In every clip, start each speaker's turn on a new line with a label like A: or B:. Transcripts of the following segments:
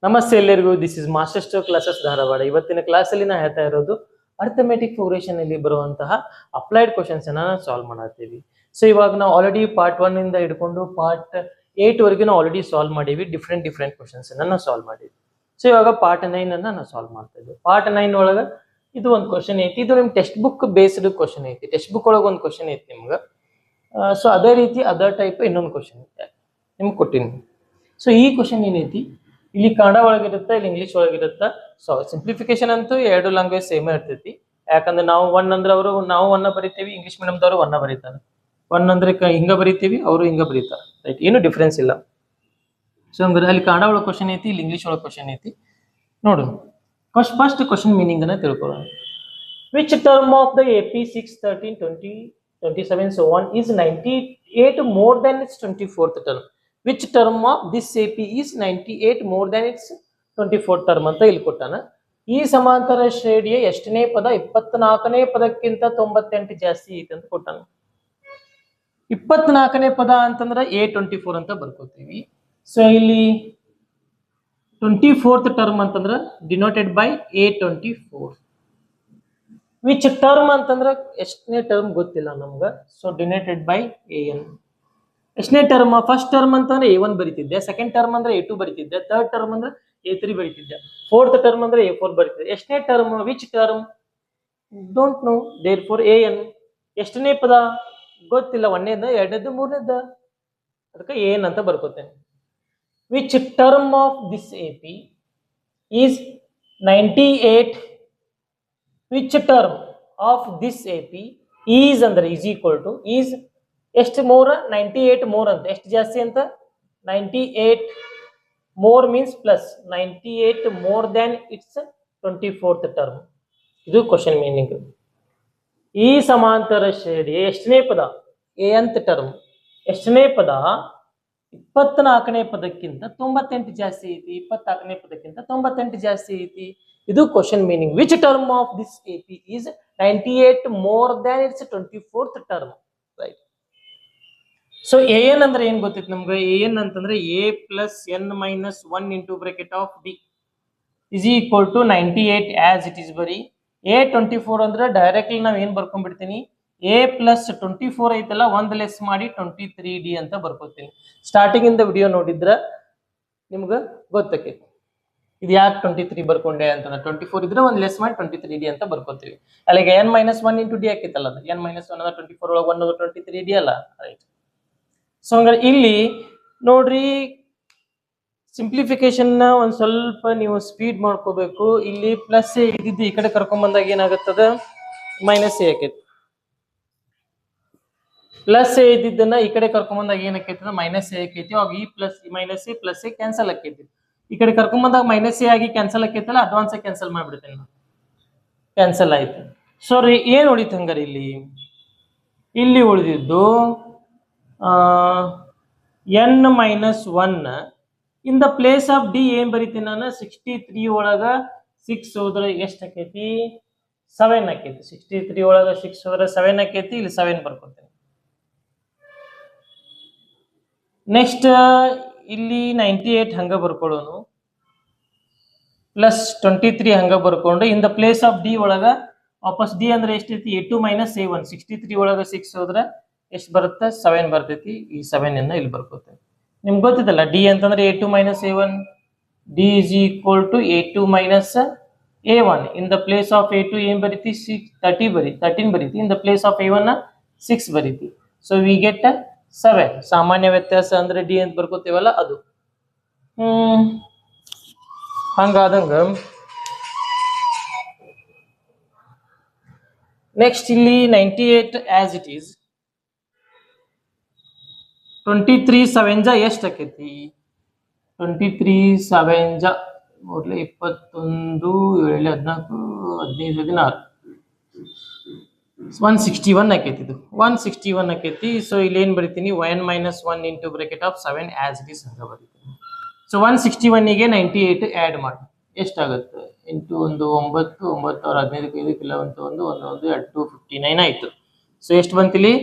A: ನಮಸ್ತೆ ಎಲ್ಲರಿಗೂ. This is master stroke classes Dharwad. ಇವತ್ತಿನ ಕ್ಲಾಸಲ್ಲಿ ನಾ ಹೇಳ್ತಾ ಇರೋದು ಅರ್ಥಮೆಟಿಕ್ ಪ್ರೋಗ್ರೆಷನ್ ಅಲ್ಲಿ ಬರುವಂತಹ ಅಪ್ಲೈಡ್ ಕ್ವಶನ್ಸ್ ಅನ್ನ ಸಾಲ್ವ್ ಮಾಡತ್ತೀವಿ. ಸೊ ಇವಾಗ ನಾವು ಆಲ್ರೆಡಿ ಪಾರ್ಟ್ 1 ಇಂದ ಹಿಡ್ಕೊಂಡು ಪಾರ್ಟ್ 8 ವರೆಗೂ ನಾವು ಆಲ್ರೆಡಿ ಸಾಲ್ವ್ ಮಾಡೀವಿ. ಡಿಫ್ರೆಂಟ್ ಕ್ವಶನ್ಸ್ ಅನ್ನ ನಾವು ಸಾಲ್ವ್ ಮಾಡೀವಿ. ಸೊ ಇವಾಗ ಪಾರ್ಟ್ 9 ಅನ್ನ ನಾವು ಸಾಲ್ವ್ ಮಾಡ್ತಾ ಇದ್ದೀವಿ. ಪಾರ್ಟ್ 9 ಒಳಗ ಇದು ಒಂದು ಕ್ವಶನ್ ಐತಿ. ಇದು ನಿಮ್ ಟೆಕ್ಸ್ಟ್ ಬುಕ್ ಬೇಸ್ಡ್ ಕ್ವಶನ್ ಐತಿ. ಟೆಕ್ಸ್ಟ್ ಬುಕ್ ಒಳಗೆ ಒಂದು ಕ್ವಶನ್ ಐತಿ ನಿಮ್ಗೆ. ಸೊ ಅದೇ ರೀತಿ ಅದರ್ ಟೈಪ್ ಇನ್ನೊಂದು ಕ್ವಶನ್ ಐತೆ ನಿಮ್ಗೆ ಕೊಟ್ಟಿನಿ. ಸೊ ಈ ಕ್ವಶನ್ ಏನೈತಿ, ಇಲ್ಲಿ ಕನ್ನಡ ಒಳಗಿರುತ್ತೆ, ಇಲ್ಲಿ ಇಂಗ್ಲಿಷ್ ಒಳಗಿರುತ್ತೆ. ಸೊ ಸಿಂಪ್ಲಿಫಿಕೇಶನ್ ಅಂತೂ ಎರಡು ಲ್ಯಾಂಗ್ವೇಜ್ ಸೇಮ್ ಇರ್ತೈತಿ. ಯಾಕಂದ್ರೆ ನಾವು ಒನ್ ಅಂದ್ರೆ ನಾವು ಒನ್ನ ಬರಿತೀವಿ, ಇಂಗ್ಲಿಷ್ ಮೀಡಿಯಂದವರು ಒನ್ನ ಬರೀತಾರೆ. ಒನ್ ಅಂದ್ರೆ ಹಿಂಗ ಬರಿತೀವಿ, ಅವರು ಹಿಂಗ ಬರೀತಾರೆ. ರೈಟ್, ಏನು ಡಿಫ್ರೆನ್ಸ್ ಇಲ್ಲ. ಸೊ ಹಂಗಾರೆ ಅಲ್ಲಿ ಕನ್ನಡ ಒಳಗೆ ಕ್ವಶನ್ ಐತಿ, ಇಲ್ಲಿ ಇಂಗ್ಲಿಷ್ ಒಳಗೆ ಕ್ವಶನ್ ಐತಿ. ನೋಡು, ಫಸ್ಟ್ ಕ್ವಶನ್ ಮೀನಿಂಗ್ ಅನ್ನ ತಿಳ್ಕೊಳ್ಳೋಣ. Which term of the AP 6, 13, 20, 27 so on is 98 more than its 24th term? Which term of this AP is 98 more than its 24th term ಅಂತ ಇಲ್ಲಿ ಕೊಟ್ಟಾನ. ಈ ಸಮಾಂತರ ಶ್ರೇಣಿಯ ಎಷ್ಟನೇ ಪದ 24ನೇ ಪದಕ್ಕಿಂತ 98 ಜಾಸ್ತಿ ಐತೆ ಅಂತ ಕೊಟ್ಟಾನ. 24ನೇ ಪದ ಅಂತಂದ್ರೆ A24 ಅಂತ ಬರ್ಕೋತೀವಿ. ಸೊ ಇಲ್ಲಿ 24th ಟರ್ಮ್ ಅಂತಂದ್ರೆ denoted by A24. Which term ಅಂತಂದ್ರೆ ಎಷ್ಟನೇ ಟರ್ಮ್ ಗೊತ್ತಿಲ್ಲ ನಮ್ಗೆ. So denoted by AN. ಎಷ್ಟನೇ ಟರ್ಮ್? ಫಸ್ಟ್ ಟರ್ಮ್ ಅಂತಂದ್ರೆ A1 ಬರೀತಿದ್ದೆ, ಸೆಕೆಂಡ್ ಟರ್ಮ್ ಅಂದ್ರೆ A2 ಬರೀತಿದ್ದೆ, ಥರ್ಡ್ ಟರ್ಮ್ ಅಂದ್ರೆ A3 ಬರೀತಿದ್ದೆ, ಫೋರ್ತ್ ಟರ್ಮ್ ಅಂದ್ರೆ A4 ಬರೀತಿದ್ದೆ. ಎಷ್ಟನೇ term? Which term don't know, there for AN. ಎಷ್ಟನೇ ಪದ ಗೊತ್ತಿಲ್ಲ, ಒಂದನೇದ, ಎರಡನೇದು, ಮೂರನೇದ, ಅದಕ್ಕೆ AN ಅಂತ ಬರ್ಕೋತೇನೆ. Which term of this AP is 98. Which term of this AP is ಅಂದ್ರೆ ಈಸ್ ಈಕ್ವಲ್ ಟು ಈಸ್ ಎಷ್ಟು ಮೋರ್? 98 ಮೋರ್ ಅಂತ. ಎಷ್ಟು ಜಾಸ್ತಿ ಅಂತ? 98 more means plus 98 more than it's 24th term. ಇದು ಕ್ವಶನ್ ಮೀನಿಂಗ್. ಈ ಸಮಾಂತರ ಶ್ರೇಣಿ ಎಷ್ಟನೇ ಪದ? Anth term. ಎಷ್ಟನೇ ಪದ? 24ನೇ ಪದಕ್ಕಿಂತ 98 ಜಾಸ್ತಿ ಐತಿ. 24ನೇ ಪದಕ್ಕಿಂತ 98 ಜಾಸ್ತಿ ಐತಿ. ಇದು question meaning. Which term of this AP is 98 more than it's 24th term. Right. So AN ಅಂದ್ರೆ ಏನ್ ಗೊತ್ತಿತ್ತು ನಮ್ಗೆ? AN ಅಂತಂದ್ರೆ A plus N minus 1 into bracket of D is equal to 98 as it is ಬರೀ. A24 ಅಂದ್ರೆ directly ನಾವ್ ಏನ್ ಬರ್ಕೊಂಡ್ಬಿಡ್ತೀನಿ, A plus 24 ಐತಲ್ಲ, ಒಂದ್ ಲೆಸ್ ಮಾಡಿ 23D ಅಂತ ಬರ್ಕೋತೀನಿ. ಸ್ಟಾರ್ಟಿಂಗ್ ಇಂದ ವಿಡಿಯೋ ನೋಡಿದ್ರ ನಿಮ್ಗೆ ಗೊತ್ತಕ್ಕೈತಿ ಇದು ಯಾಕೆ 23 ಬರ್ಕೊಂಡೆ ಅಂತಂದ್ರೆ 24 ಇದ್ರೆ ಒಂದ್ ಲೆಸ್ ಮಾಡಿ 23D ಅಂತ ಬರ್ಕೋತೀವಿ. ಅಲ್ಲಿಗೆ N-1 into D ಆಕೈತಲ್ಲ, ಅದು N-1 ಅಂದ್ರೆ 24 ಒಳಗೆ 1 23D ಅಲ್ಲ. ರೈಟ್. ಸೊ ಹಂಗಾರೆ ಇಲ್ಲಿ ನೋಡ್ರಿ, ಸಿಂಪ್ಲಿಫಿಕೇಶನ್ ನ ಒಂದ್ ಸ್ವಲ್ಪ ನೀವು ಸ್ಪೀಡ್ ಮಾಡ್ಕೋಬೇಕು. ಇಲ್ಲಿ ಪ್ಲಸ್ ಇದ್ದಿದ್ದು ಈ ಕಡೆ ಕರ್ಕೊಂಡ್ ಬಂದಾಗ ಏನಾಗುತ್ತದ? ಮೈನಸ್ ಎ ಆಕೈತಿ. ಪ್ಲಸ್ ಎ ಇದ್ದಿದ್ದನ್ನ ಈ ಕಡೆ ಕರ್ಕೊಂಡ್ ಬಂದಾಗ ಏನಕ್ಕೈತದ? ಮೈನಸ್ ಎ ಆಕೈತಿ. ಅವಾಗ ಈ plus minus A plus A cancel ಆಕೈತಿ. ಈ ಕಡೆ ಕರ್ಕೊಂಡ್ ಬಂದಾಗ ಮೈನಸ್ ಎ ಆಗಿ ಕ್ಯಾನ್ಸಲ್ ಆಕೈತಲ್ಲ, ಅಡ್ವಾನ್ಸ್ ಆಗಿ ಕ್ಯಾನ್ಸಲ್ ಮಾಡ್ಬಿಡ್ತೇನೆ. ಕ್ಯಾನ್ಸಲ್ ಆಯ್ತು. ಸಾರಿ, ಏನ್ ಉಳಿತು ಹಂಗಾರೆ? ಇಲ್ಲಿ ಉಳಿದಿದ್ದು N-1 in the place of D ಏನ್ ಬರೀತೀನಿ ನಾನು? 63 ಒಳಗ 6 ಹೋದ್ರೆ ಎಷ್ಟು ಆಕೈತಿ? 7 ಆಕೈತಿ. 63 ಒಳಗ 6 ಹೋದ್ರೆ 7 ಆಕೈತಿ. ಇಲ್ಲಿ 7 ಬರ್ಕೊತೀನಿ. ನೆಕ್ಸ್ಟ್ ಇಲ್ಲಿ 98 ಹಂಗ ಬರ್ಕೊಳ್ಳೋನು, ಪ್ಲಸ್ 23 ಹಂಗ ಬರ್ಕೊಂಡು ಇನ್ ದ ಪ್ಲೇಸ್ ಆಫ್ D ಒಳಗ ವಾಪಸ್ D ಅಂದ್ರೆ ಎಷ್ಟೈತಿ? A2 minus A1. 63 ಒಳಗ 6 ಹೋದ್ರೆ ಎಷ್ಟು ಬರುತ್ತೆ? 7 ಬರ್ತೈತಿ. ಈ 7 ಅನ್ನ ಇಲ್ಲಿ ಬರ್ಕೋತೇವೆ. ನಿಮ್ಗೆ ಗೊತ್ತಿದ್ದಲ್ಲ, D ಅಂತಂದ್ರೆ A2 minus A1. D is equal to A2 minus A1. In the place of A2 ಏನ್ ಬರೀತಿ? 13 ಬರೀತಿ. In the place of A1 6 ಬರೀತಿ. So we get 7. ಸಾಮಾನ್ಯ ವ್ಯತ್ಯಾಸ ಅಂದ್ರೆ D ಅಂತ ಬರ್ಕೋತೇವಲ್ಲ ಅದು. ಹಂಗಾದಂಗ ನೆಕ್ಸ್ಟ್ ಇಲ್ಲಿ 98 ಆಸ್ ಇಟ್ ಈಸ್. 23 7 ಜಾ ಎಷ್ಟು ಆಕೈತಿ? 23 7 ಜಾ ನೋಡ್ಲಿ 21 7 14 15 16 161 ಆಕೈತಿ. ಇದು 161 ಆಕೈತಿ. ಸೊ ಇಲ್ಲಿ ಏನ್ ಬರೀತೀನಿ? N-1 into bracket of 7 as it is ಹಂಗ ಬರೀತೀನಿ. ಸೊ 161 ಗೆ 98 ಆಡ್ ಮಾಡಿ ಎಷ್ಟಾಗುತ್ತೆ? 8 1 9 9 15 5 11 1 1 259 ಆಯ್ತು. ಸೊ ಎಷ್ಟು ಬಂತಿಲ್ಲಿ?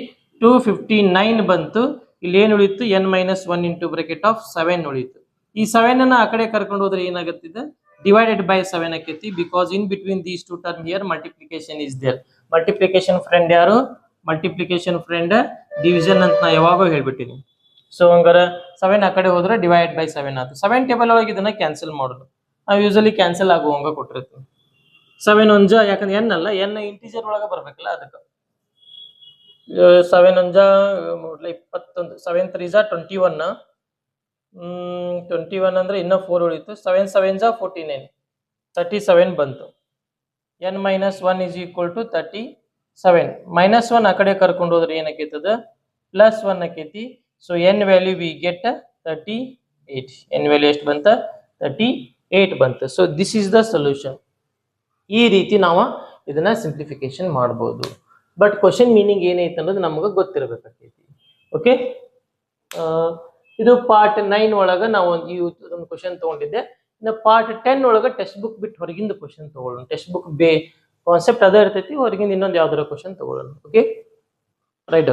A: 259 ಬಂತು. ಇಲ್ಲಿ ಏನು ಉಳಿತು? N-1 into bracket of 7 ಉಳಿತು. ಈ 7 ಅನ್ನ ಆ ಕಡೆ ಕರ್ಕೊಂಡು ಹೋದ್ರೆ ಏನಾಗುತ್ತಿದೆ ಡಿವೈಡೆಡ್ ಬೈ 7 ಆಕೈತಿ because in between these two term here multiplication is there. Multiplication friend ಯಾರು? ಮಲ್ಟಿಪ್ಲಿಕೇಶನ್ ಫ್ರೆಂಡ್ ಡಿವಿಷನ್ ಅಂತ ನಾ ಯಾವಾಗೋ ಹೇಳ್ಬಿಟ್ಟಿನಿ. ಸೊ ಹಂಗಾರ 7 ಆ ಕಡೆ ಹೋದ್ರೆ ಡಿವೈಡ್ ಬೈ 7 ಆಯ್ತು. 7 ಟೇಬಲ್ ಒಳಗೆ ಇದನ್ನ ಕ್ಯಾನ್ಸಲ್ ಮಾಡೋದು. ನಾವು ಯೂಸಲಿ ಕ್ಯಾನ್ಸಲ್ ಆಗುವಂಗ ಕೊಟ್ಟಿರ್ತೀವಿ. 7 1 ಜಾ ಯಾಕಂದ್ರೆ ಎನ್ ಅಲ್ಲ, ಎನ್ ಇಂಟಿಜರ್ ಒಳಗೆ ಬರ್ಬೇಕಲ್ಲ ಅದಕ್ಕೆ. 7 1 ಜಾ 21, 7 3 ಜಾ 21, 21 ಅಂದ್ರೆ ಇನ್ನ 4 ಉಳಿತು. 7 7 ಜಾ 49, 37 ಬಂತು. n minus 1 is equal to 37. minus 1 ಆ ಕಡೆ ಕರ್ಕೊಂಡು ಹೋದ್ರೆ ಏನಾಕೈತದ ಪ್ಲಸ್ 1 ಆಕೈತಿ. So n value we get 38. n value ಎಷ್ಟು ಬಂತ 38 ಬಂತು. So this is the solution. ಈ ರೀತಿ ನಾವು ಇದನ್ನ ಸಿಂಪ್ಲಿಫಿಕೇಶನ್ ಮಾಡಬಹುದು. ಬಟ್ ಕ್ವಶನ್ ಮೀನಿಂಗ್ ಏನೈತೆ ಅನ್ನೋದು ನಮಗೆ ಗೊತ್ತಿರಬೇಕಾಗೈತಿ. ಓಕೆ, ಇದು ಪಾರ್ಟ್ 9 ಒಳಗ ನಾವು ಒಂದು ಕ್ವಶನ್ ತಗೊಂಡಿದ್ದೆ. ಇನ್ನು ಪಾರ್ಟ್ 10 ಒಳಗ ಟೆಕ್ಸ್ಟ್ ಬುಕ್ ಬಿಟ್ಟು ಹೊರಗಿಂದ ಕ್ವಶನ್ ತಗೊಳ್ಳೋಣ. ಟೆಕ್ಸ್ಟ್ ಬುಕ್ ಕಾನ್ಸೆಪ್ಟ್ ಅದೇ ಇರ್ತೈತಿ, ಹೊರಗಿಂದ ಇನ್ನೊಂದು ಯಾವ್ದಾರ ಕ್ವಶನ್ ತಗೊಳ್ಳೋಣ. Okay, right.